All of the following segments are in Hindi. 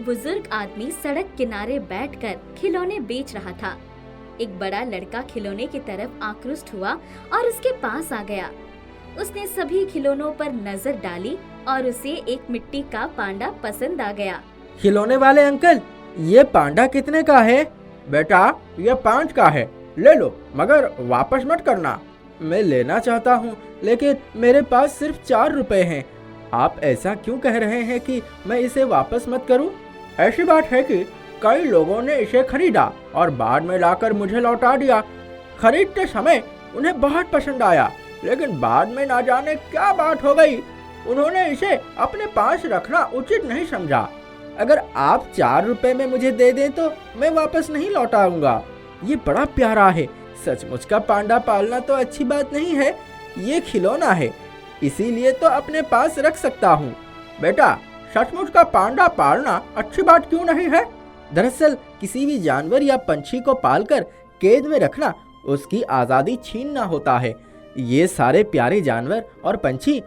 बुजुर्ग आदमी सड़क किनारे बैठकर खिलौने बेच रहा था। एक बड़ा लड़का खिलौने की तरफ आकृष्ट हुआ और उसके पास आ गया। उसने सभी खिलौनों पर नजर डाली और उसे एक मिट्टी का पांडा पसंद आ गया। खिलौने वाले अंकल, ये पांडा कितने का है? बेटा, ये 5 का है, ले लो, मगर वापस मत करना। मैं लेना चाहता हूँ, लेकिन मेरे पास सिर्फ 4 रुपए हैं। आप ऐसा क्यों कह रहे हैं कि मैं इसे वापस मत करूँ? ऐसी बात है कि कई लोगों ने इसे खरीदा और बाद में लाकर मुझे लौटा दिया। खरीदते समय उन्हें बहुत पसंद आया, लेकिन बाद में ना जाने क्या बात हो गई, उन्होंने इसे अपने पास रखना उचित नहीं समझा। अगर आप 4 रुपए में मुझे दे दें तो मैं वापस नहीं लौटाऊंगा। ये बड़ा प्यारा है। सचमुच का पांडा पालना तो अच्छी बात नहीं है, ये खिलौना है, इसीलिए तो अपने पास रख सकता हूँ। बेटा, सचमुच का पांडा पालना अच्छी बात क्यों नहीं है? दरअसल किसी भी जानवर या पंछी को पालकर कैद में रखना उसकी आज़ादी छीनना होता है। ये सारे प्यारे जानवर और पंछी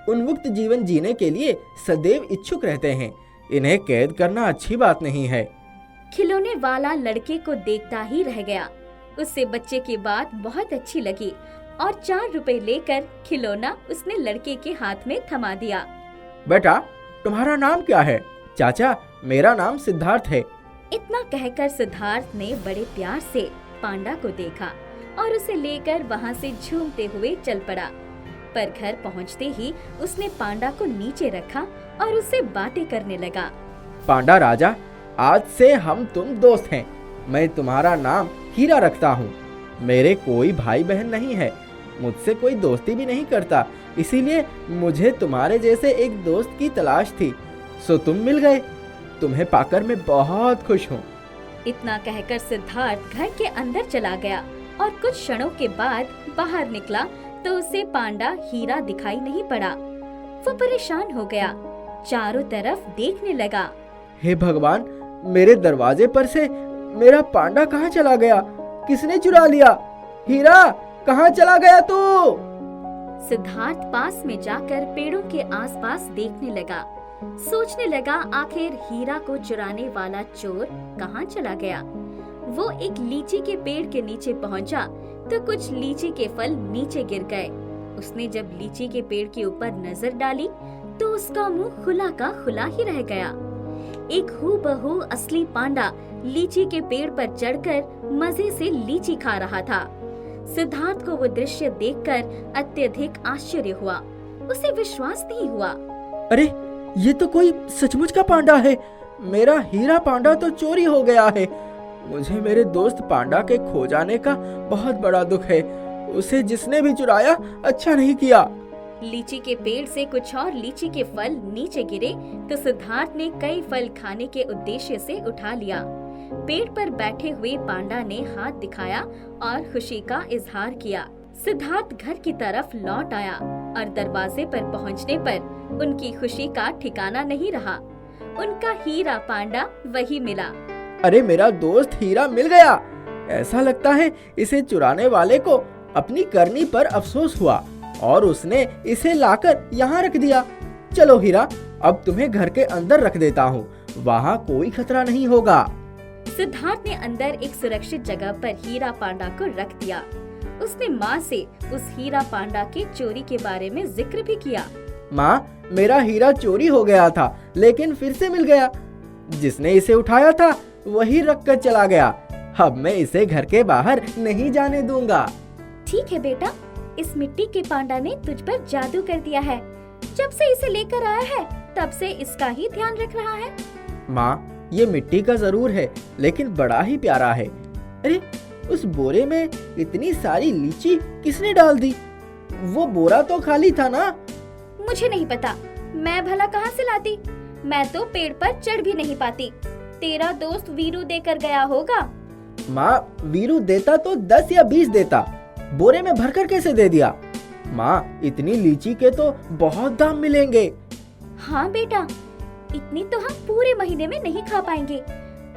उन्मुक्त जीवन जीने के लिए सदैव इच्छुक रहते हैं। इन्हें कैद करना अच्छी बात नहीं है। खिलौने वाला लड़के को देखता ही रह गया। उससे बच्चे की बात बहुत अच्छी लगी और 4 रुपए लेकर खिलौना उसने लड़के के हाथ में थमा दिया। बेटा, तुम्हारा नाम क्या है? चाचा, मेरा नाम सिद्धार्थ है। इतना कहकर सिद्धार्थ ने बड़े प्यार से पांडा को देखा और उसे लेकर वहाँ से झूमते हुए चल पड़ा। पर घर पहुँचते ही उसने पांडा को नीचे रखा और उससे बातें करने लगा। पांडा राजा, आज से हम तुम दोस्त हैं। मैं तुम्हारा नाम हीरा रखता हूँ। मेरे कोई भाई बहन नहीं है, मुझसे कोई दोस्ती भी नहीं करता, इसीलिए मुझे तुम्हारे जैसे एक दोस्त की तलाश थी, सो तुम मिल गए। तुम्हें पाकर मैं बहुत खुश हूँ। इतना कहकर सिद्धार्थ घर के अंदर चला गया और कुछ क्षणों के बाद बाहर निकला तो उसे पांडा हीरा दिखाई नहीं पड़ा। वो परेशान हो गया, चारों तरफ देखने लगा। हे भगवान, मेरे दरवाजे पर से मेरा पांडा कहाँ चला गया? किसने चुरा लिया? हीरा, कहाँ चला गया तू? सिद्धार्थ पास में जाकर पेड़ों के आसपास देखने लगा। सोचने लगा आखिर हीरा को चुराने वाला चोर कहाँ चला गया। वो एक लीची के पेड़ के नीचे पहुंचा तो कुछ लीची के फल नीचे गिर गए। उसने जब लीची के पेड़ के ऊपर नजर डाली तो उसका मुंह खुला का खुला ही रह गया। एक हूबहू असली पांडा लीची के पेड़ पर चढ़कर मजे से लीची खा रहा था। सिद्धार्थ को वो दृश्य देखकर अत्यधिक आश्चर्य हुआ। उसे विश्वास नहीं हुआ। अरे, ये तो कोई सचमुच का पांडा है। मेरा हीरा पांडा तो चोरी हो गया है। मुझे मेरे दोस्त पांडा के खो जाने का बहुत बड़ा दुख है। उसे जिसने भी चुराया अच्छा नहीं किया। लीची के पेड़ से कुछ और लीची के फल नीचे गिरे तो सिद्धार्थ ने कई फल खाने के उद्देश्य से उठा लिया। पेड़ पर बैठे हुए पांडा ने हाथ दिखाया और खुशी का इजहार किया। सिद्धार्थ घर की तरफ लौट आया और दरवाजे पर पहुंचने पर उनकी खुशी का ठिकाना नहीं रहा। उनका हीरा पांडा वही मिला। अरे, मेरा दोस्त हीरा मिल गया। ऐसा लगता है इसे चुराने वाले को अपनी करनी पर अफसोस हुआ और उसने इसे लाकर यहाँ रख दिया। चलो हीरा, अब तुम्हें घर के अंदर रख देता हूँ, वहाँ कोई खतरा नहीं होगा। सिद्धार्थ ने अंदर एक सुरक्षित जगह पर हीरा पांडा को रख दिया। उसने माँ से उस हीरा पांडा के चोरी के बारे में जिक्र भी किया। माँ, मेरा हीरा चोरी हो गया था, लेकिन फिर से मिल गया। जिसने इसे उठाया था वही रख कर चला गया। अब मैं इसे घर के बाहर नहीं जाने दूंगा। ठीक है बेटा, इस मिट्टी के पांडा ने तुझ पर जादू कर दिया है। जब से इसे लेकर आया है तब से इसका ही ध्यान रख रहा है। माँ, ये मिट्टी का जरूर है, लेकिन बड़ा ही प्यारा है। अरे, उस बोरे में इतनी सारी लीची किसने डाल दी? वो बोरा तो खाली था ना? मुझे नहीं पता, मैं भला कहाँ से लाती। मैं तो पेड़ पर चढ़ भी नहीं पाती। तेरा दोस्त वीरू देकर गया होगा। माँ, वीरू देता तो 10 या 20 देता, बोरे में भरकर कैसे दे दिया? माँ, इतनी लीची के तो बहुत दाम मिलेंगे। हाँ बेटा, इतनी तो हम पूरे महीने में नहीं खा पाएंगे।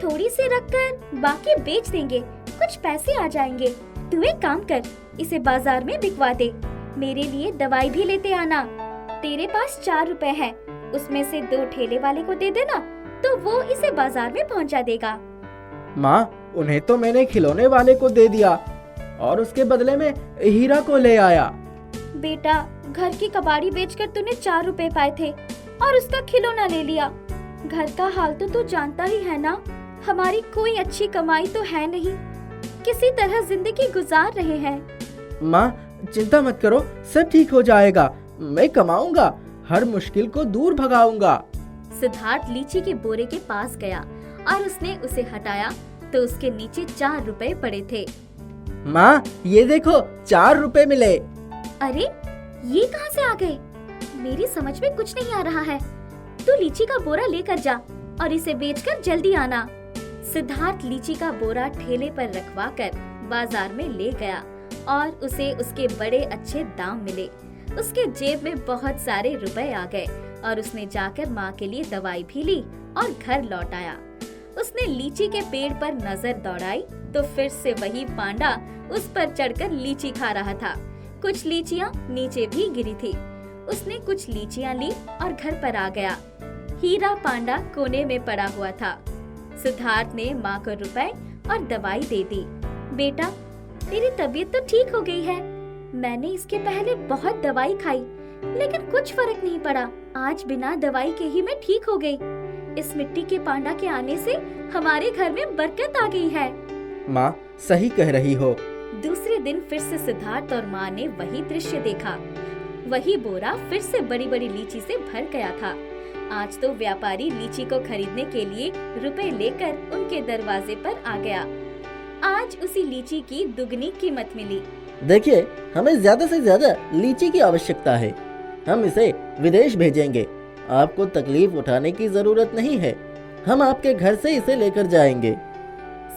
थोड़ी सी रखकर बाकी बेच देंगे, कुछ पैसे आ जाएंगे। तू एक काम कर, इसे बाजार में बिकवा दे। मेरे लिए दवाई भी लेते आना। तेरे पास 4 रुपए हैं, उसमें से 2 ठेले वाले को दे देना तो वो इसे बाजार में पहुंचा देगा। माँ, उन्हें तो मैंने खिलौने वाले को दे दिया और उसके बदले में हीरा को ले आया। बेटा, घर की कबाड़ी बेचकर तूने 4 रुपए पाए थे और उसका खिलौना ले लिया। घर का हाल तो तू जानता ही है ना, हमारी कोई अच्छी कमाई तो है नहीं, किसी तरह जिंदगी गुजार रहे हैं। माँ, चिंता मत करो, सब ठीक हो जाएगा। मैं कमाऊंगा, हर मुश्किल को दूर भगाऊंगा। सिद्धार्थ लीची के बोरे के पास गया और उसने उसे हटाया तो उसके नीचे 4 रुपए पड़े थे। माँ, ये देखो, 4 रुपए मिले। अरे, ये कहाँ से आ गए? मेरी समझ में कुछ नहीं आ रहा है। तू लीची का बोरा लेकर जा और इसे बेचकर जल्दी आना। सिद्धार्थ लीची का बोरा ठेले पर रखवाकर बाजार में ले गया और उसे उसके बड़े अच्छे दाम मिले। उसके जेब में बहुत सारे रुपए आ गए और उसने जाकर माँ के लिए दवाई भी ली और घर लौट आया। उसने लीची के पेड़ पर नजर दौड़ाई तो फिर से वही पांडा उस पर चढ़कर लीची खा रहा था। कुछ लीचियाँ नीचे भी गिरी थी। उसने कुछ लीचियाँ ली और घर पर आ गया। हीरा पांडा कोने में पड़ा हुआ था। सिद्धार्थ ने माँ को रुपए और दवाई दे दी। बेटा, तेरी तबीयत तो ठीक हो गई है। मैंने इसके पहले बहुत दवाई खाई लेकिन कुछ फर्क नहीं पड़ा। आज बिना दवाई के ही मैं ठीक हो गई। इस मिट्टी के पांडा के आने से हमारे घर में बरकत आ गई है। माँ, सही कह रही हो। दूसरे दिन फिर से सिद्धार्थ और माँ ने वही दृश्य देखा। वही बोरा फिर से बड़ी बड़ी लीची से भर गया था। आज तो व्यापारी लीची को खरीदने के लिए रुपए लेकर उनके दरवाजे पर आ गया। आज उसी लीची की दुगनी कीमत मिली। देखिए, हमें ज्यादा से ज्यादा लीची की आवश्यकता है। हम इसे विदेश भेजेंगे। आपको तकलीफ उठाने की जरूरत नहीं है। हम आपके घर से इसे लेकर जाएंगे।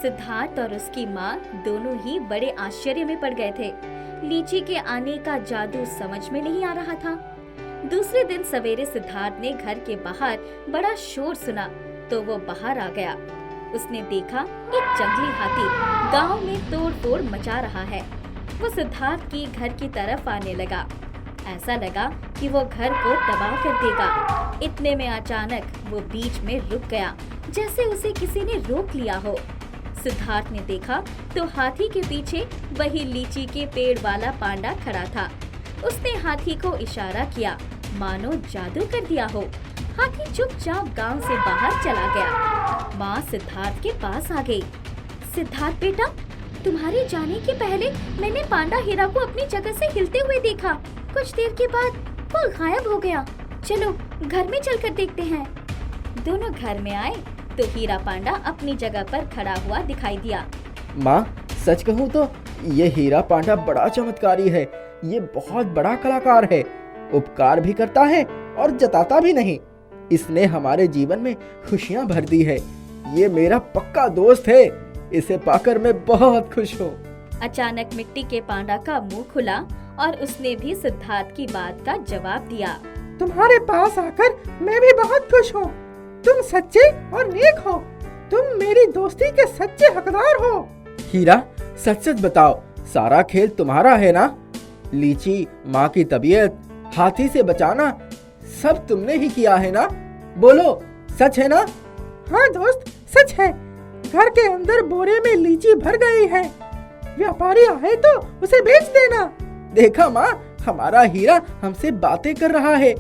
सिद्धार्थ और उसकी माँ दोनों ही बड़े आश्चर्य में पड़ गए थे। लीची के आने का जादू समझ में नहीं आ रहा था। दूसरे दिन सवेरे सिद्धार्थ ने घर के बाहर बड़ा शोर सुना तो वो बाहर आ गया। उसने देखा एक जंगली हाथी गांव में तोड़-फोड़ मचा रहा है। वो सिद्धार्थ की घर की तरफ आने लगा। ऐसा लगा कि वो घर को तबाह कर देगा। इतने में अचानक वो बीच में रुक गया, जैसे उसे किसी ने रोक लिया हो। सिद्धार्थ ने देखा तो हाथी के पीछे वही लीची के पेड़ वाला पांडा खड़ा था। उसने हाथी को इशारा किया, मानो जादू कर दिया हो। हाथी चुपचाप गांव से बाहर चला गया। माँ सिद्धार्थ के पास आ गई। सिद्धार्थ बेटा, तुम्हारे जाने के पहले मैंने पांडा हीरा को अपनी जगह से हिलते हुए देखा। कुछ देर के बाद वो गायब हो गया। चलो घर में चलकर देखते हैं। दोनों घर में आए तो हीरा पांडा अपनी जगह पर खड़ा हुआ दिखाई दिया। माँ, सच कहूँ तो ये हीरा पांडा बड़ा चमत्कारी है। ये बहुत बड़ा कलाकार है। उपकार भी करता है और जताता भी नहीं। इसने हमारे जीवन में खुशियाँ भर दी है। ये मेरा पक्का दोस्त है। इसे पाकर मैं बहुत खुश हूँ। अचानक मिट्टी के पांडा का मुंह खुला और उसने भी सिद्धार्थ की बात का जवाब दिया। तुम्हारे पास आकर मैं भी बहुत खुश हूँ। तुम सच्चे और नेक हो। तुम मेरी दोस्ती के सच्चे हकदार हो। हीरा, सच सच बताओ, सारा खेल तुम्हारा है ना? लीची, माँ की तबीयत, हाथी से बचाना, सब तुमने ही किया है ना? बोलो, सच है ना? हाँ दोस्त, सच है। घर के अंदर बोरे में लीची भर गई है। व्यापारी आए तो उसे बेच देना। देखा माँ, हमारा हीरा हमसे बातें कर रहा है।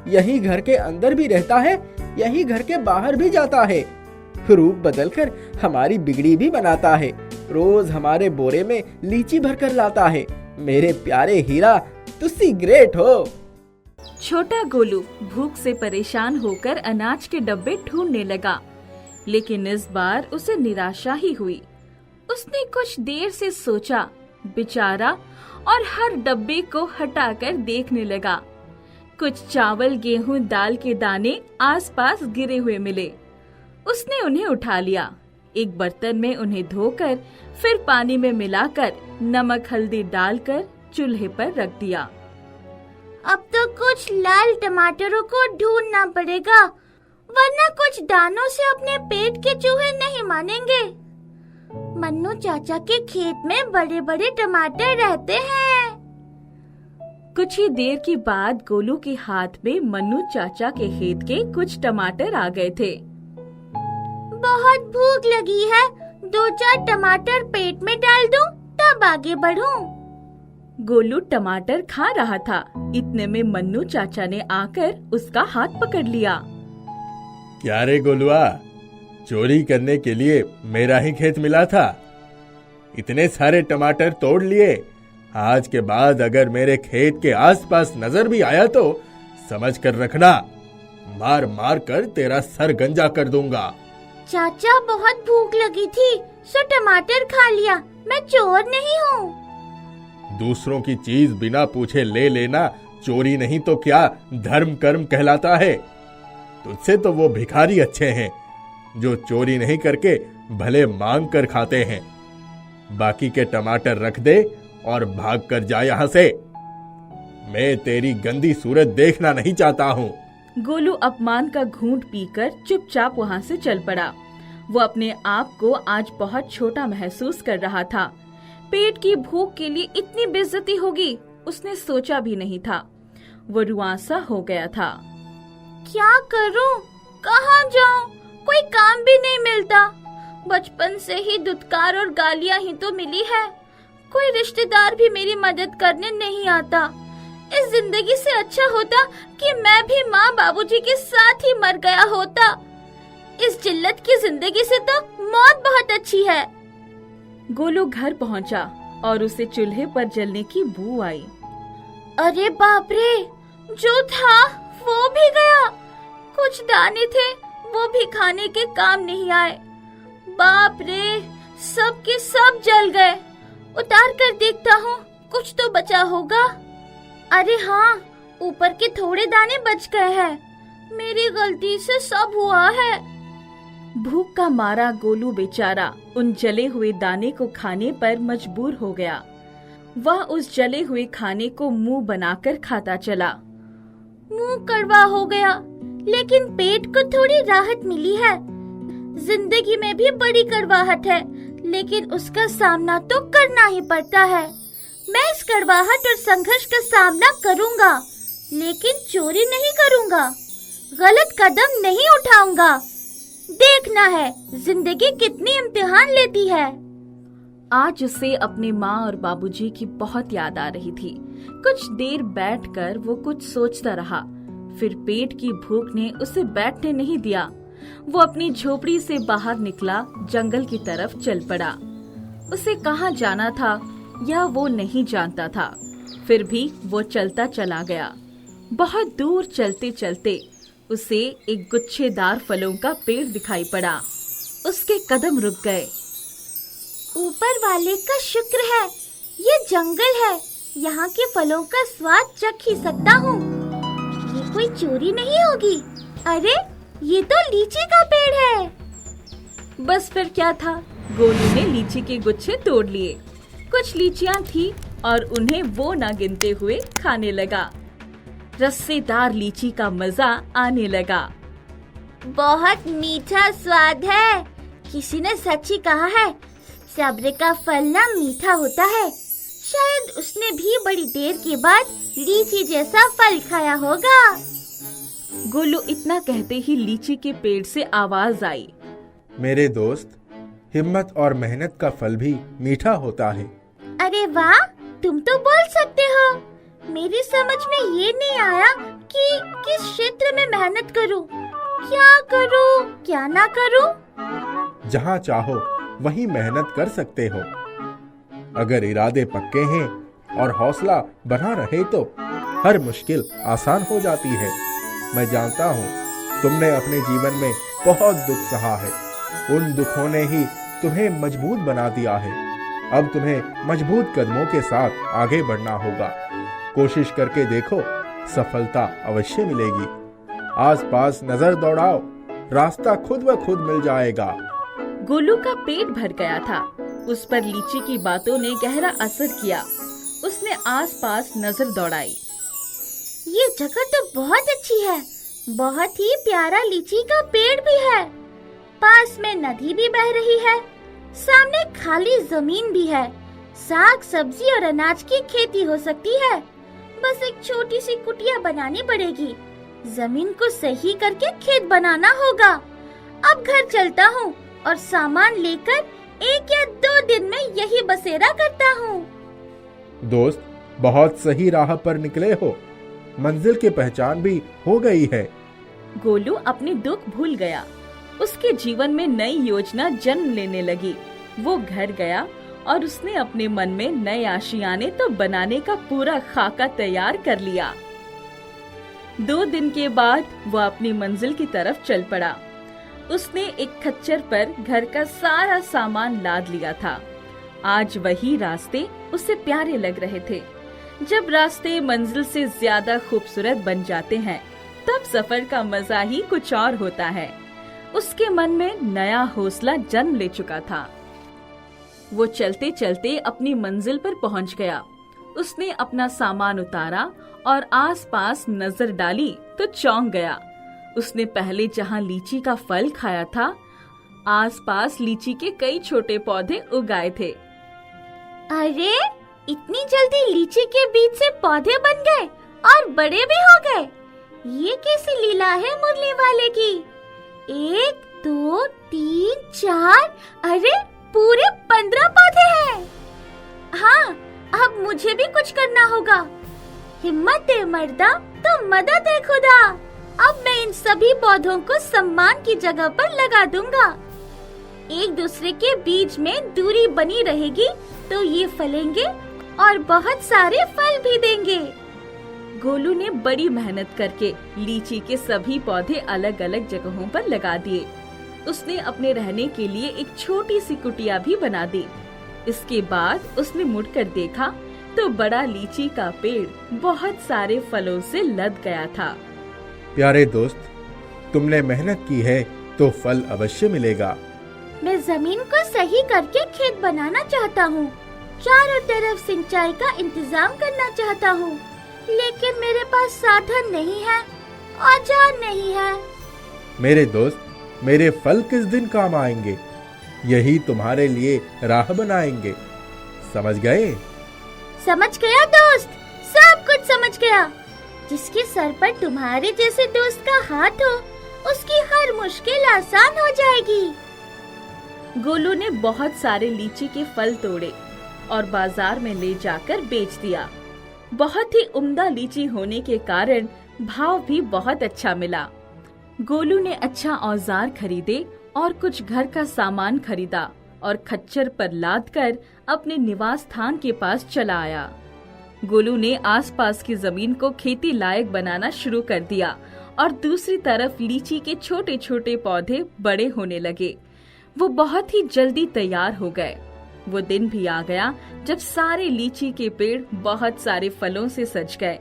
यही घर के अंदर भी रहता है, यही घर के बाहर भी जाता है। रूप बदलकर हमारी बिगड़ी भी बनाता है। रोज हमारे बोरे में लीची भरकर लाता है। मेरे प्यारे हीरा, तुसी ग्रेट हो। छोटा गोलू भूख से परेशान होकर अनाज के डब्बे ढूंढने लगा, लेकिन इस बार उसे निराशा ही हुई। उसने कुछ देर से सोचा, बेचारा, और हर डब्बे को हटाकर देखने लगा। कुछ चावल, गेहूं, दाल के दाने आसपास गिरे हुए मिले। उसने उन्हें उठा लिया। एक बर्तन में उन्हें धोकर फिर पानी में मिलाकर नमक हल्दी डालकर चूल्हे पर रख दिया। अब तो कुछ लाल टमाटरों को ढूंढना पड़ेगा, वरना कुछ दानों से अपने पेट के चूहे नहीं मानेंगे। मन्नू चाचा के खेत में बड़े बड़े टमाटर रहते हैं। कुछ ही देर के बाद गोलू के हाथ में मन्नू चाचा के खेत के कुछ टमाटर आ गए थे। बहुत भूख लगी है, 2-4 टमाटर पेट में डाल दूं तब आगे बढ़ूं। गोलू टमाटर खा रहा था। इतने में मन्नू चाचा ने आकर उसका हाथ पकड़ लिया। क्या रे गोलुआ, चोरी करने के लिए मेरा ही खेत मिला था? इतने सारे टमाटर तोड़ लिए। आज के बाद अगर मेरे खेत के आसपास नजर भी आया तो समझ कर रखना, मार मार कर तेरा सर गंजा कर दूंगा। चाचा बहुत भूख लगी थी सो टमाटर खा लिया, मैं चोर नहीं हूँ। दूसरों की चीज बिना पूछे ले लेना चोरी नहीं तो क्या धर्म कर्म कहलाता है। तुझसे तो वो भिखारी अच्छे हैं जो चोरी नहीं करके भले मांग कर खाते हैं। बाकी के टमाटर रख दे और भाग कर जा यहाँ से। मैं तेरी गंदी सूरत देखना नहीं चाहता हूँ। गोलू अपमान का घूंट पीकर चुपचाप वहाँ से चल पड़ा। वो अपने आप को आज बहुत छोटा महसूस कर रहा था। पेट की भूख के लिए इतनी बेइज्जती होगी उसने सोचा भी नहीं था। वो रुआंसा हो गया था। क्या करूं? कहाँ जाऊं? कोई काम भी नहीं मिलता। बचपन से ही दुत्कार और गालियां ही तो मिली है। कोई रिश्तेदार भी मेरी मदद करने नहीं आता। इस जिंदगी से अच्छा होता कि मैं भी माँ बाबूजी के साथ ही मर गया होता। इस जिल्लत की जिंदगी से तो मौत बहुत अच्छी है। गोलू घर पहुंचा और उसे चूल्हे पर जलने की बू आई। अरे बाप रे, जो था वो भी गया। कुछ दाने थे वो भी खाने के काम नहीं आए। बाप रे, सब के सब जल गए। उतार कर देखता हूँ कुछ तो बचा होगा। अरे हाँ, ऊपर के थोड़े दाने बच गए हैं। मेरी गलती से सब हुआ है। भूख का मारा गोलू बेचारा उन जले हुए दाने को खाने पर मजबूर हो गया। वह उस जले हुए खाने को मुंह बनाकर खाता चला। मुंह कड़वा हो गया, लेकिन पेट को थोड़ी राहत मिली है। जिंदगी में भी बड़ी कड़वाहट है, लेकिन उसका सामना तो करना ही पड़ता है। मैं इस कड़वाहट और संघर्ष का सामना करूंगा, लेकिन चोरी नहीं करूंगा, गलत कदम नहीं उठाऊंगा। देखना है जिंदगी कितनी इम्तिहान लेती है। आज उसे अपने माँ और बाबूजी की बहुत याद आ रही थी। कुछ देर बैठकर वो कुछ सोचता रहा। फिर पेट की भूख ने उसे बैठने नहीं दिया। वो अपनी झोपड़ी से बाहर निकला, जंगल की तरफ चल पड़ा। उसे कहाँ जाना था यह वो नहीं जानता था, फिर भी वो चलता चला गया। बहुत दूर चलते चलते उसे एक गुच्छेदार फलों का पेड़ दिखाई पड़ा। उसके कदम रुक गए। ऊपर वाले का शुक्र है, ये जंगल है, यहाँ के फलों का स्वाद चख ही सकता हूँ। ये कोई चोरी नहीं होगी। अरे ये तो लीची का पेड़ है। बस फिर क्या था, गोलू ने लीची के गुच्छे तोड़ लिए। कुछ लीचियाँ थी और उन्हें वो ना गिनते हुए खाने लगा। रस्सेदार लीची का मजा आने लगा। बहुत मीठा स्वाद है। किसी ने सच ही कहा है, सब्र का फल ना मीठा होता है। शायद उसने भी बड़ी देर के बाद लीची जैसा फल खाया होगा। गोलू इतना कहते ही लीची के पेड़ से आवाज आई। मेरे दोस्त, हिम्मत और मेहनत का फल भी मीठा होता है। अरे वाह, तुम तो बोल सकते हो। मेरी समझ में ये नहीं आया कि किस क्षेत्र में मेहनत करूं, क्या करूं, क्या ना करूं। जहाँ चाहो वहीं मेहनत कर सकते हो। अगर इरादे पक्के हैं और हौसला बना रहे तो हर मुश्किल आसान हो जाती है। मैं जानता हूँ तुमने अपने जीवन में बहुत दुख सहा है। उन दुखों ने ही तुम्हें मजबूत बना दिया है। अब तुम्हें मजबूत कदमों के साथ आगे बढ़ना होगा। कोशिश करके देखो, सफलता अवश्य मिलेगी। आसपास नजर दौड़ाओ, रास्ता खुद ब खुद मिल जाएगा। गोलू का पेट भर गया था। उस पर लीची की बातों ने गहरा असर किया। उसने आसपास नजर दौड़ाई। ये जगह तो बहुत अच्छी है। बहुत ही प्यारा लीची का पेड़ भी है। पास में नदी भी बह रही है। सामने खाली जमीन भी है। साग सब्जी और अनाज की खेती हो सकती है। बस एक छोटी सी कुटिया बनानी पड़ेगी। जमीन को सही करके खेत बनाना होगा। अब घर चलता हूँ और सामान लेकर 1 या 2 दिन में यही बसेरा करता हूँ। दोस्त, बहुत सही राह पर निकले हो। मंजिल की पहचान भी हो गई है। गोलू अपने दुख भूल गया। उसके जीवन में नई योजना जन्म लेने लगी। वो घर गया और उसने अपने मन में नए आशियाने तो बनाने का पूरा खाका तैयार कर लिया। 2 दिन के बाद वह अपनी मंजिल की तरफ चल पड़ा। उसने एक खच्चर पर घर का सारा सामान लाद लिया था। आज वही रास्ते उसे प्यारे लग रहे थे। जब रास्ते मंजिल से ज्यादा खूबसूरत बन जाते हैं, तब सफर का मजा ही कुछ और होता है। उसके मन में नया हौसला जन्म ले चुका था। वो चलते चलते अपनी मंजिल पर पहुंच गया। उसने अपना सामान उतारा और आसपास नजर डाली तो चौंक गया। उसने पहले जहां लीची का फल खाया था, आसपास लीची के कई छोटे पौधे उगाए थे। अरे, इतनी जल्दी लीची के बीज से पौधे बन गए और बड़े भी हो गए। ये कैसी लीला है मुरली वाले की। 1 2 3 4, अरे पूरे 15 पौधे हैं। हाँ, अब मुझे भी कुछ करना होगा। हिम्मत दे मर्दा तो मदद दे खुदा। अब मैं इन सभी पौधों को सम्मान की जगह पर लगा दूंगा। एक दूसरे के बीच में दूरी बनी रहेगी तो ये फलेंगे और बहुत सारे फल भी देंगे। गोलू ने बड़ी मेहनत करके लीची के सभी पौधे अलग अलग जगहों पर लगा दिए। उसने अपने रहने के लिए एक छोटी सी कुटिया भी बना दी। इसके बाद उसने मुड़कर देखा तो बड़ा लीची का पेड़ बहुत सारे फलों से लद गया था। प्यारे दोस्त, तुमने मेहनत की है तो फल अवश्य मिलेगा। मैं जमीन को सही करके खेत बनाना चाहता हूँ। चारों तरफ सिंचाई का इंतजाम करना चाहता हूँ, लेकिन मेरे पास साधन नहीं है, औजार नहीं है। मेरे दोस्त, मेरे फल किस दिन काम आएंगे? यही तुम्हारे लिए राह बनाएंगे। समझ गए? समझ गया दोस्त, सब कुछ समझ गया। जिसके सर पर तुम्हारे जैसे दोस्त का हाथ हो, उसकी हर मुश्किल आसान हो जाएगी। गोलू ने बहुत सारे लीची के फल तोड़े और बाजार में ले जाकर बेच दिया। बहुत ही उम्दा लीची होने के कारण भाव भी बहुत अच्छा मिला। गोलू ने अच्छा औजार खरीदे और कुछ घर का सामान खरीदा और खच्चर पर लादकर अपने निवास स्थान के पास चला आया। गोलू ने आसपास की जमीन को खेती लायक बनाना शुरू कर दिया और दूसरी तरफ लीची के छोटे छोटे पौधे बड़े होने लगे। वो बहुत ही जल्दी तैयार हो गए। वो दिन भी आ गया जब सारे लीची के पेड़ बहुत सारे फलों से सज गए।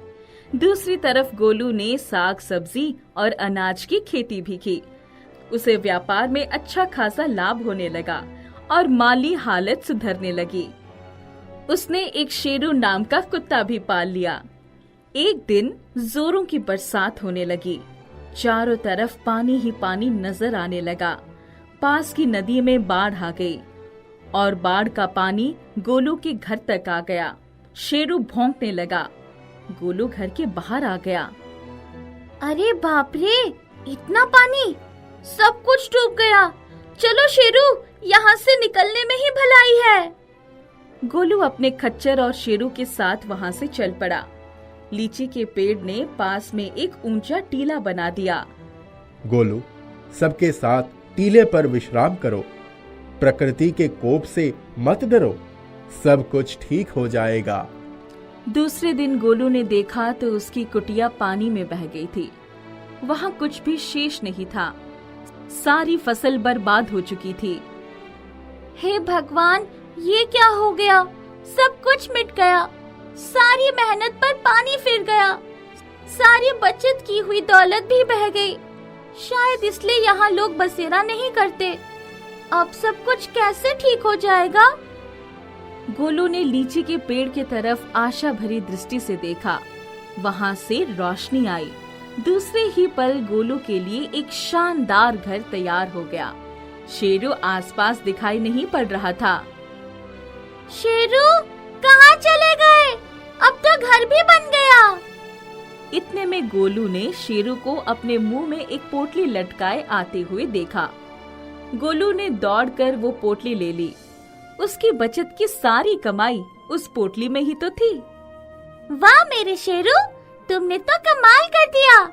दूसरी तरफ गोलू ने साग सब्जी और अनाज की खेती भी की। उसे व्यापार में अच्छा खासा लाभ होने लगा और माली हालत सुधरने लगी। उसने एक शेरू नाम का कुत्ता भी पाल लिया। एक दिन जोरों की बरसात होने लगी। चारों तरफ पानी ही पानी नजर आने लगा। पास की नदी में बाढ़ आ गई और बाढ़ का पानी गोलू के घर तक आ गया। शेरू भौंकने लगा। गोलू घर के बाहर आ गया। अरे बाप रे, इतना पानी, सब कुछ डूब गया। चलो शेरू, यहाँ से निकलने में ही भलाई है। गोलू अपने खच्चर और शेरू के साथ वहाँ से चल पड़ा। लीची के पेड़ ने पास में एक ऊंचा टीला बना दिया। गोलू, सबके साथ टीले पर विश्राम करो। प्रकृति के कोप से मत डरो, सब कुछ ठीक हो जाएगा। दूसरे दिन गोलू ने देखा तो उसकी कुटिया पानी में बह गई थी। वहाँ कुछ भी शेष नहीं था। सारी फसल बर्बाद हो चुकी थी। हे भगवान, ये क्या हो गया? सब कुछ मिट गया। सारी मेहनत पर पानी फिर गया। सारी बचत की हुई दौलत भी बह गई। शायद इसलिए यहाँ लोग बसेरा नहीं करते। अब सब कुछ कैसे ठीक हो जाएगा? गोलू ने लीची के पेड़ की तरफ आशा भरी दृष्टि से देखा। वहाँ से रोशनी आई। दूसरे ही पल गोलू के लिए एक शानदार घर तैयार हो गया। शेरू आसपास दिखाई नहीं पड़ रहा था। शेरू, कहाँ चले गए? अब तो घर भी बन गया। इतने में गोलू ने शेरू को अपने मुंह में एक पोटली लटकाए आते हुए देखा गोलू ने दौड़कर वो पोटली ले ली। उसकी बचत की सारी कमाई उस पोटली में ही तो थी। वाह मेरे शेरू, तुमने तो कमाल कर दिया,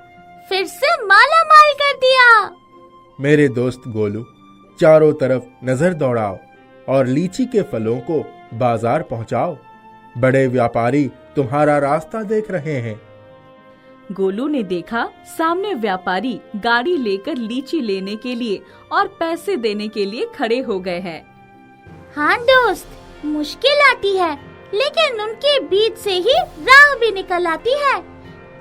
फिर से माला माल कर दिया। मेरे दोस्त गोलू, चारों तरफ नजर दौड़ाओ और लीची के फलों को बाजार पहुंचाओ। बड़े व्यापारी तुम्हारा रास्ता देख रहे हैं। गोलू ने देखा सामने व्यापारी गाड़ी लेकर लीची लेने के लिए और पैसे देने के लिए खड़े हो गए हैं। हाँ दोस्त, मुश्किल आती है लेकिन उनके बीच से ही राह भी निकल आती है।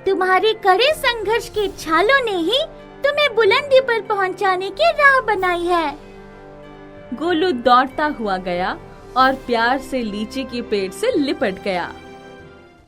तुम्हारे कड़े संघर्ष के छालों ने ही तुम्हें बुलंदी पर पहुंचाने की राह बनाई है। गोलू दौड़ता हुआ गया और प्यार से लीची के पेड़ से लिपट गया।